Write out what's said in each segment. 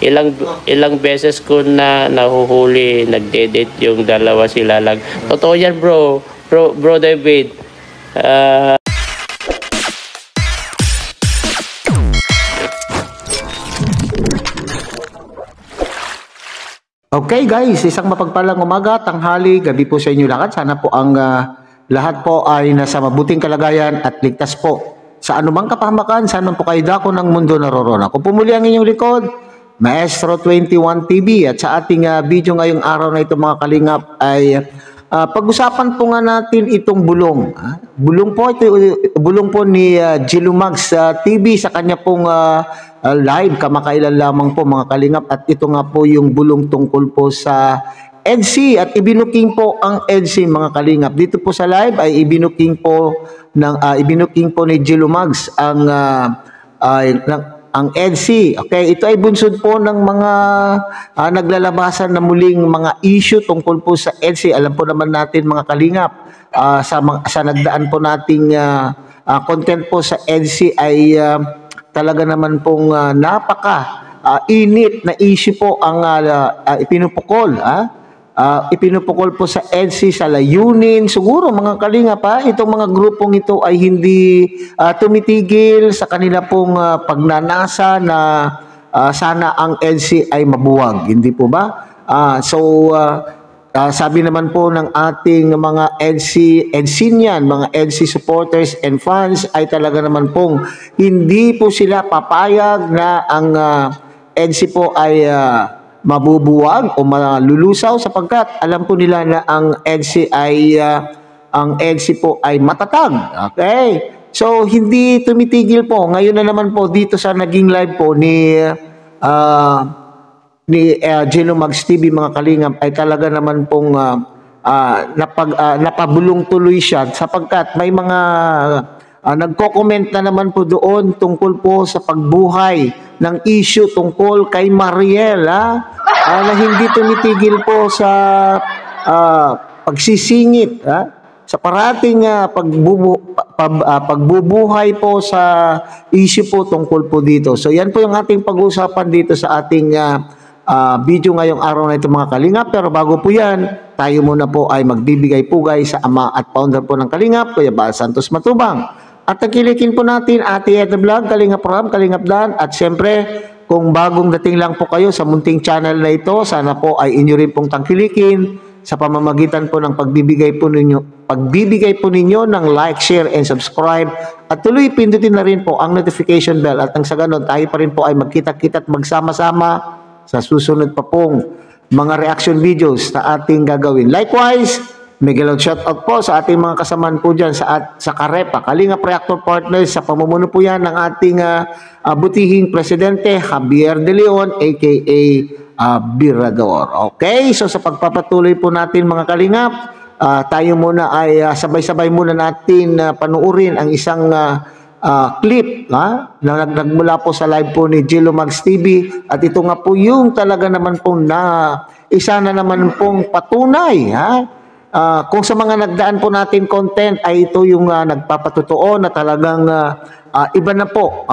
Ilang ilang beses ko na nahuhuli, nagde-date yung dalawa sila lang. Totoo yan, bro. Bro David. Okay guys, isang mapagpalang umaga, tanghali, gabi po sa inyo lahat. Sana po ang lahat po ay nasa mabuting kalagayan at ligtas po sa anumang kapahamakan. Sana po kayo dako ng mundo naroroon. Ako po muli ang inyong likod, Maestro 21 TV. At sa ating video ngayong araw na ito mga kalingap ay pag-usapan po nga natin itong bulong. Bulong po ito, bulong po ni Jilumags TV sa kanya pong live kamakailan lamang po mga kalingap, at ito nga po yung bulong tungkol po sa EDSI at ibinuking po ang EDSI mga kalingap. Dito po sa live ay ibinuking po ni Jilumags ang EDSI. Okay, ito ay bunsod po ng mga naglalabasan na muling mga issue tungkol po sa EDSI. Alam po naman natin mga kalingap, sa nagdaan po nating content po sa EDSI ay talaga naman pong init na issue po ang ipinupukol. Ipinupukol po sa EDSI sa layunin. Siguro mga kalingap, itong mga grupong ito ay hindi tumitigil sa kanila pong pagnanasa na sana ang EDSI ay mabuwag. Hindi po ba? Sabi naman po ng ating mga EDSInian, mga EDSI supporters and fans ay talaga naman pong hindi po sila papayag na ang EDSI po ay mabubuwag o malulusaw, sapagkat alam po nila na ang EDSI po ay matatag. Okay? So hindi tumitigil po. Ngayon na naman po dito sa naging live po ni Jilumags TV mga kalingap ay talaga naman pong napabulong tuloy siya, sapagkat may mga nagko-comment na naman po doon tungkol po sa pagbuhay ng issue tungkol kay Mariel na hindi tumitigil po sa pagsisingit sa parating pagbubuhay po sa issue po tungkol po dito. So yan po yung ating pag-uusapan dito sa ating video ngayong araw na ito mga kalingap. Pero bago po yan, tayo muna po ay magbibigay pugay sa ama at founder po ng Kalingap, Kuya Bal Santos Matubang. At tangkilikin po natin Ate Ed Vlog, Kalingap Ram, Kalingap Dan. At siyempre, kung bagong dating lang po kayo sa munting channel na ito, sana po ay inyo rin pong tangkilikin sa pamamagitan po ng pagbibigay po ninyo ng like, share, and subscribe. At tuloy pindutin na rin po ang notification bell, at ang sa ganon tayo pa rin po ay magkita-kita at magsama-sama sa susunod pa pong mga reaction videos na ating gagawin. Likewise, mega shoutout po sa ating mga kasamaan po dyan sa Karepa, Kalingap Reactor Partners, sa pamumuno po yan ng ating butihing presidente, Javier De Leon, aka Birador. Okay, so sa pagpapatuloy po natin mga kalingap, tayo muna ay sabay-sabay muna natin panuurin ang isang clip na nagmula po sa live po ni Jilumags TV. At ito nga po yung talaga naman pong isa na naman pong patunay kung sa mga nagdaan po natin content ay ito yung nagpapatotoo na talagang iba na po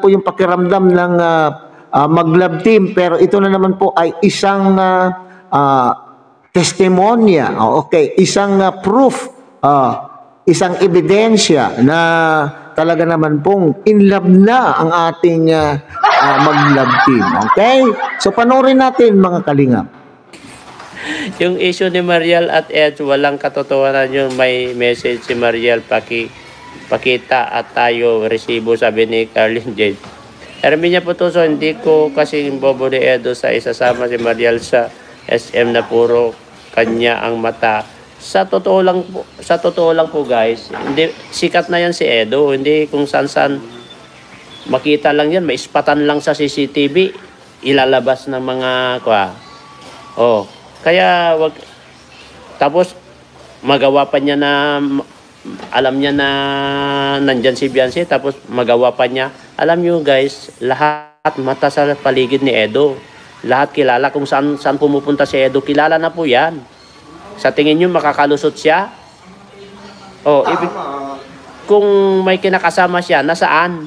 yung pakiramdam ng mag-love team. Pero ito na naman po ay isang testimonya, isang proof, isang ebidensya na talaga naman pong in love na ang ating mag-love team. Okay? So panoorin natin mga kalingap. Yung issue ni Mariel at Ed, walang katotohanan yun. May message si Mariel, pakita at tayo resibo, sabi ni Carlin Jade. Herminia Putuso, hindi ko kasi bobo ni Edo sa isasama si Mariel sa SM na puro kanya ang mata. Sa totoo lang po guys, hindi sikat na yan si Edo, hindi kung saan makita lang yan, may ispatan lang sa CCTV, ilalabas ng mga kaya wag, tapos magawa pa niya na alam niya na nandyan si Beyonce, tapos magawa pa niya. Alam niyo guys, lahat mata sa paligid ni Edo, lahat kilala kung saan pumupunta si Edo, kilala na po yan. Sa tingin niyo makakalusot siya? Kung may kinakasama siya, nasaan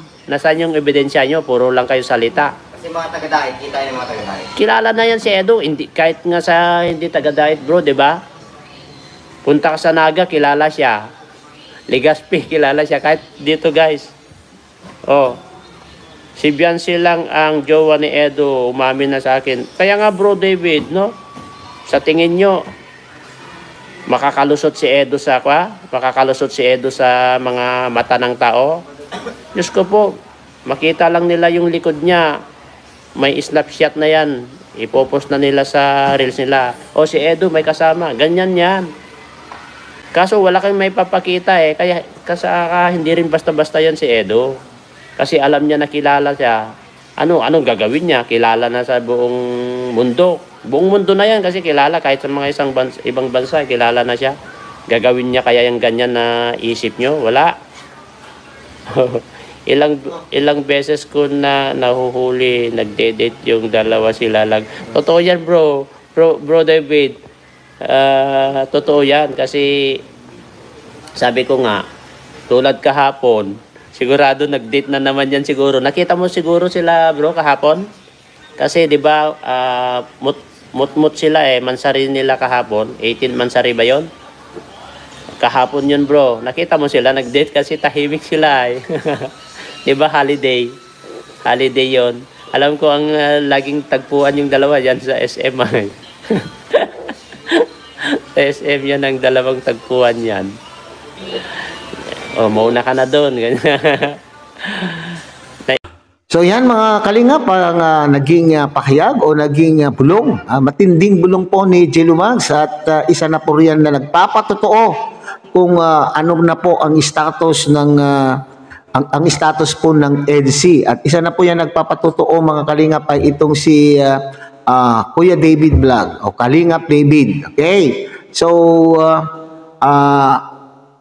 yung ebidensya niyo? Puro lang kayo salita. Yung mga taga-diet, kita yung mga taga-diet. Kilala na yan si Edo, hindi, kahit nga sa hindi taga-diet bro, di ba? Punta ka sa Naga, kilala siya. Legazpi, kilala siya. Kahit dito guys. Oh. Si Biancy lang ang jowa ni Edo, umamin na sa akin. Kaya nga bro David, no? Sa tingin nyo, makakalusot si Edo sa makakalusot si Edo sa mga mata ng tao? Diyos ko po, makita lang nila yung likod niya. May snapshot na yan. Ipopost na nila sa reels nila. O si Edo may kasama. Ganyan yan. Kaso wala kang may papakita eh. Kaya hindi rin basta-basta yan si Edo. Kasi alam niya na kilala siya. Anong gagawin niya? Kilala na sa buong mundo. Buong mundo na yan kasi kilala. Kahit sa mga ibang bansa, kilala na siya. Gagawin niya kaya yung ganyan na isip nyo? Wala. Ilang beses ko na nahuhuli, nagde-date yung dalawa sila lang. Totoo yan bro David. Totoo yan kasi sabi ko nga, tulad kahapon, sigurado nag-date na naman yan siguro. Nakita mo siguro sila bro kahapon? Kasi di ba mut-mut sila eh, mansari nila kahapon. 18 mansari ba yon? Kahapon yun bro. Nakita mo sila nag-date kasi tahimik sila eh. Di ba holiday? Holiday yon. Alam ko ang laging tagpuan yung dalawa yan sa SM ay. Sa SM yan ang dalawang tagpuan yan. O, mauna ka na doon. So yan mga kalingap, ang naging pahayag o naging bulong, matinding bulong po ni Jilumags at isa na po riyan na nagpapatotoo kung ano na po ang status ng ang status po ng EDC. At isa na po yan nagpapatotoo mga kalingap ay itong si Kuya David Vlog o Kalingap David. Okay? So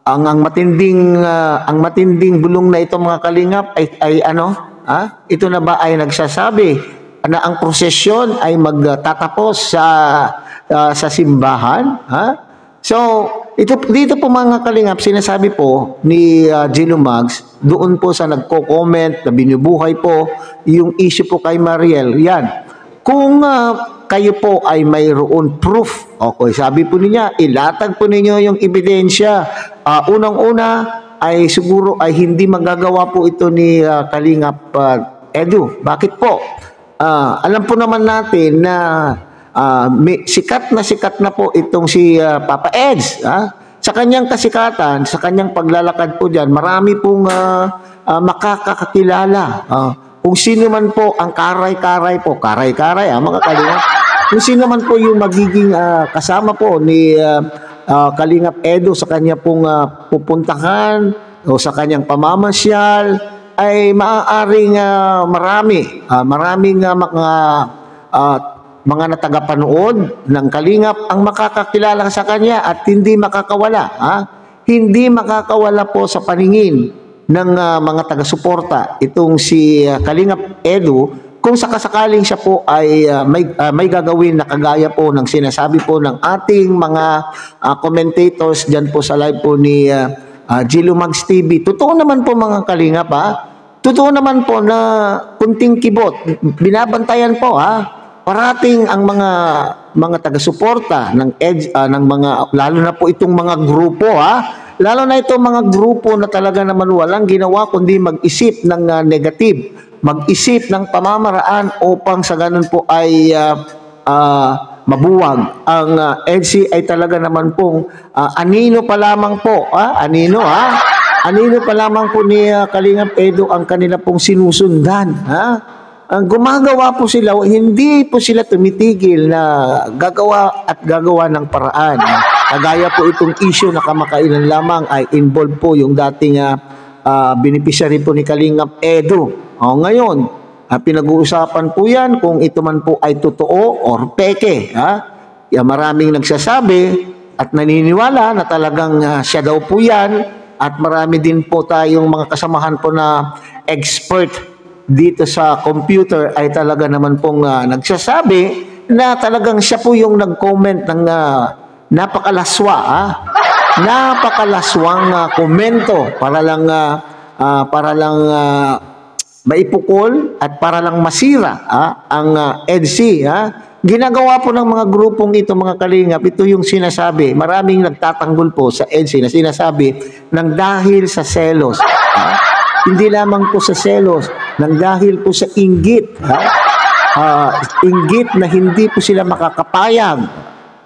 ang matinding bulong na ito mga kalingap ay ano? Ito na ba ay nagsasabi na ang prosesyon ay magtatapos sa simbahan? So, dito po mga kalingap, sinasabi po ni Jilumags, doon po sa nagko-comment na binubuhay po yung issue po kay Mariel. Yan. Kung kayo po ay mayroon proof, okay, sabi po niya, ilatag po ninyo yung ebidensya. Unang-una, ay siguro ay hindi magagawa po ito ni Kalingap Edu. Bakit po? Alam po naman natin na sikat na po itong si Papa Eds. Sa kanyang kasikatan, sa kanyang paglalakad po dyan, marami pong makakakilala. Kung sino man po ang karay-karay po, karay-karay mga Kalingap, kung sino man po yung magiging kasama po ni Kalingap Edu sa kanya pong pupuntahan o sa kanyang pamamasyal ay maaaring maraming mga natagapanood ng Kalingap ang makakakilala sa kanya at hindi makakawala. Hindi makakawala po sa paningin ng mga taga-suporta itong si Kalingap Edu kung sakasakaling siya po ay may gagawin na kagaya po ng sinasabi po ng ating mga commentators dyan po sa live po ni Jilumags TV. Totoo naman po mga Kalingap Totoo naman po na kunting kibot. Binabantayan po parating ang mga taga-suporta ng mga lalo na po itong mga grupo lalo na itong mga grupo na talaga naman walang ginawa kundi mag-isip ng negative, mag-isip ng pamamaraan upang sa ganun po ay mabuwag. Ang EDC ay talaga naman pong anino pa lamang po, anino pa lamang po ni Kalingap Edu ang kanila pong sinusundan. Ang gumagawa po sila, hindi po sila tumitigil na gagawa ng paraan. Kagaya po itong issue na kamakailan lamang ay involved po yung dating beneficiary po ni Kalingap Edu. Ngayon, pinag-uusapan po yan kung ito man po ay totoo or peke. Maraming nagsasabi at naniniwala na talagang siya daw po yan at marami din po tayong mga kasamahan po na expert dito sa computer ay talaga naman pong nagsasabi na talagang siya po yung nag-comment ng napakalaswang komento para lang maipukol at para lang masira ang EDSI. Ginagawa po ng mga grupong ito, mga kalingap, ito yung sinasabi, maraming nagtatanggol po sa EDSI na sinasabi nang dahil sa selos. Hindi lamang po sa selos, nang dahil po sa inggit. Inggit na hindi po sila makakapayag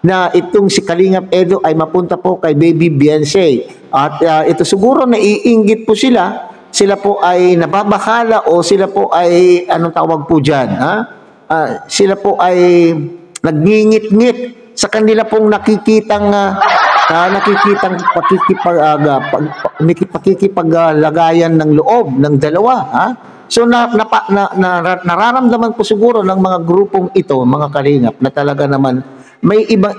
na itong si Kalingap Edo ay mapunta po kay Baby Beyonce. At ito siguro naiinggit po sila po ay nababakala o sila po ay, anong tawag po dyan, sila po ay nagngingit-ngit sa kanila pong nakikitang pakikipaglagayan ng loob ng dalawa. So nararamdaman po siguro ng mga grupong ito, mga kalingap, na talaga naman may iba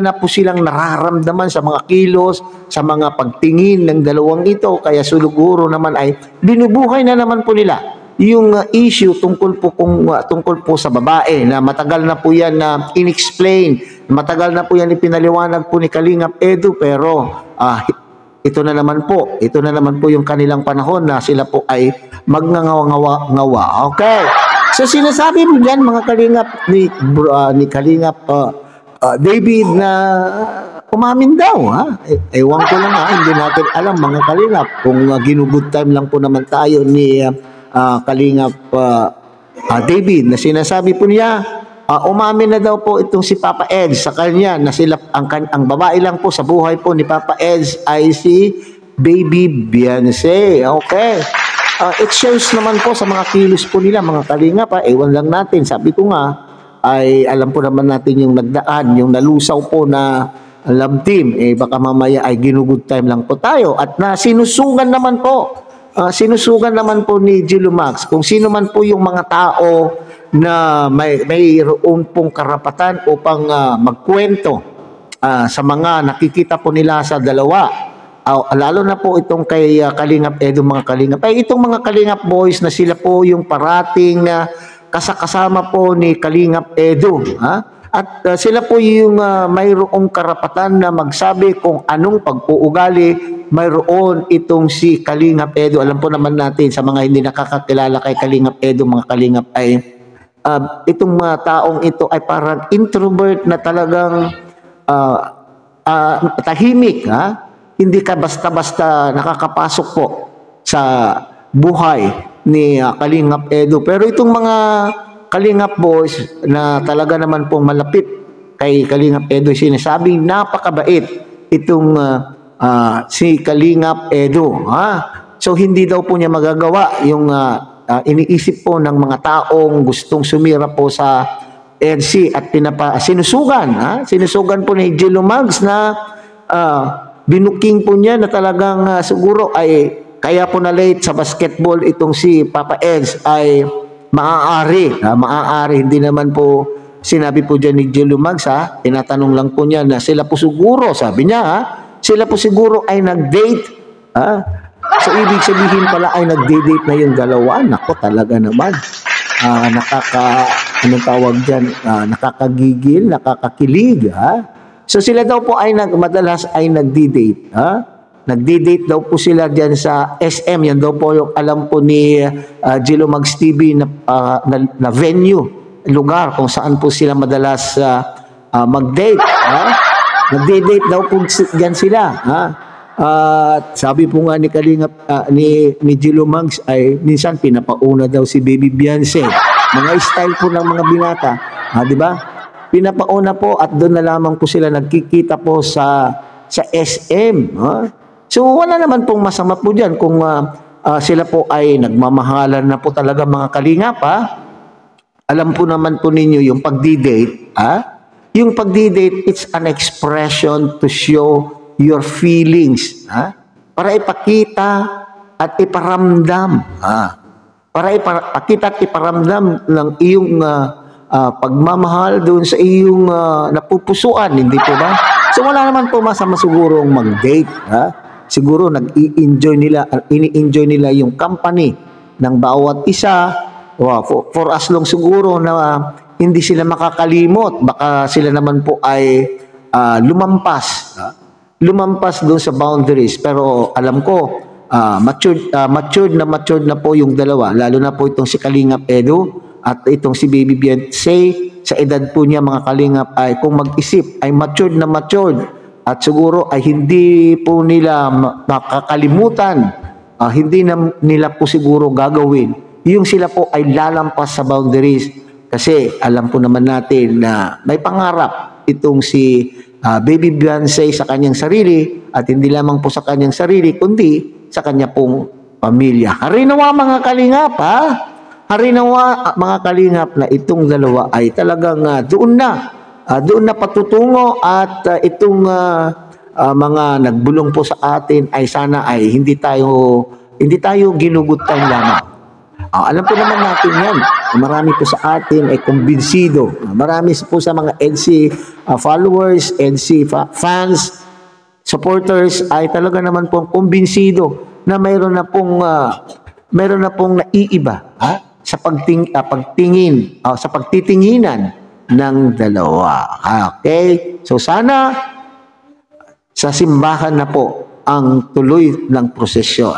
na po silang nararamdaman sa mga kilos, sa mga pagtingin ng dalawang ito, kaya siguro naman ay binubuhay na naman po nila yung issue tungkol po sa babae na matagal na po yan na inexplain, matagal na po yan ipinaliwanag po ni Kalingap Edu, pero ito na naman po yung kanilang panahon na sila po ay magngangawa-ngawa. Okay. So sinasabi mo diyan, mga kalingap, ni Kalingap David, na umamin daw. Ewan ko lang, hindi natin alam, mga kalingap, kung ginugood time lang po naman tayo ni Kalingap David, na sinasabi po niya, umamin na daw po itong si Papa Eds sa kanya na sila ang babae lang po sa buhay po ni Papa Eds ay si Baby Beyonce. Okay. It shows naman po sa mga kilos po nila, mga kalingap. Ewan lang natin. Sabi ko nga, ay alam po naman natin yung nagdaan, yung nalusaw po na love team. Baka mamaya ay ginugood time lang po tayo. At na sinusugan naman po ni Gilo Max kung sino man po yung mga tao na mayroon pong karapatan upang magkwento sa mga nakikita po nila sa dalawa. Lalo na po itong kay Kalingap Edu, mga kalingap. Itong mga kalingap boys na sila po yung parating kasama po ni Kalingap Edu. At sila po yung mayroong karapatan na magsabi kung anong pag-uugali mayroon itong si Kalingap Edu. Alam po naman natin sa mga hindi nakakakilala kay Kalingap Edu, mga kalingap, ay itong taong ito ay parang introvert na talagang tahimik. Hindi ka basta-basta nakakapasok po sa buhay ni Kalingap Edu. Pero itong mga Kalingap boys na talaga naman pong malapit kay Kalingap Edu, sinasabing napakabait itong si Kalingap Edu. So hindi daw po niya magagawa yung iniisip po ng mga taong gustong sumira po sa EDSI at sinusugan po ni Gilo Mags na binuking po niya na talagang siguro ay kaya po na late sa basketball itong si Papa Eds ay maaari, hindi naman po sinabi po dyan ni Gilo Mags, tinatanong lang po niya na sila po siguro, sabi niya, sila po siguro ay nag-date. So ibig sabihin pala ay nag-date na yung dalawa. Nako, talaga naman. Anong tawag dyan? Nakakagigil, nakakakilig. So sila daw po ay madalas ay nagdi-date. Nagdi-date daw po sila diyan sa SM. Yan daw po yung alam po ni Gilo Mags TV na venue, lugar kung saan po sila madalas mag-date. Nagdi-date daw po diyan sila. Sabi po nga ni Kalingap ni Gilo Mags ay minsan pinapauna daw si Baby Beyonce. Mga style po ng mga binata, di ba? Pinapauna po at doon na lamang po sila nagkikita po sa SM. So wala naman pong masama po diyan kung sila po ay nagmamahalan na po talaga, mga kalingap. Alam po naman po ninyo yung pagdi-date. Yung pagdi-date, it's an expression to show your feelings. Para ipakita at iparamdam. Para ipakita at iparamdam ng iyong pagmamahal doon sa iyong napupusuan, hindi po ba? So wala naman po masama siguro mag-date. Siguro ini-enjoy nila yung company ng bawat isa. For as long siguro na hindi sila makakalimot, baka sila naman po ay lumampas doon sa boundaries. Pero alam ko, matured na po yung dalawa, lalo na po itong si Kalingap Edu at itong si Baby Beyonce. Sa edad po niya mga Kalingap ay kung mag-isip ay matured na matured at siguro ay hindi po nila makakalimutan, hindi na nila po siguro gagawin yung sila po ay lalampas sa boundaries, kasi alam po naman natin na may pangarap itong si Baby Beyonce sa kanyang sarili, at hindi lamang po sa kanyang sarili kundi sa kanya pong pamilya. Harinawa mga Kalingap, ha? Harinawa mga Kalingap na itong dalawa ay talagang doon na patutungo, at itong mga nagbulong po sa atin ay sana ay hindi tayo ginugutan lamang. Alam po naman natin yan. Marami po sa atin ay kumbinsido. Marami po sa mga EDSI followers, EDSI fans, supporters ay talaga naman pong kumbinsido na mayroon na pong naiiba sa pagtingin, sa pagtitinginan ng dalawa. Okay? So sana sa simbahan na po ang tuloy ng prosesyon.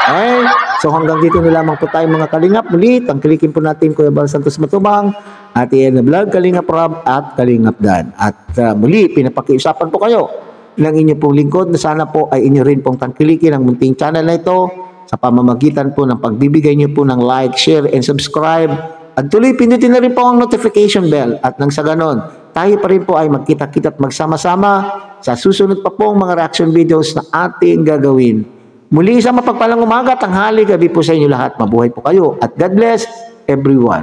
Okay? So hanggang dito na lamang po tayo mga Kalingap. Muli, tangkilikin po natin Kuya Bal Santos Matubang, at Ian Vlog, Kalingap Rob at Kalingap Dan. At muli, pinapakiusapan po kayo ng inyo pong lingkod na sana po ay inyo rin pong tangkilikin ang munting channel na ito sa pamamagitan po ng pagbibigay niyo po ng like, share, and subscribe. At tuloy, pindutin na rin po ang notification bell, at nang sa ganon, tayo pa rin po ay magkita-kita at magsama-sama sa susunod pa pong mga reaction videos na ating gagawin. Muli, isang mapagpalang umaga, tanghali, gabi po sa inyo lahat. Mabuhay po kayo at God bless everyone.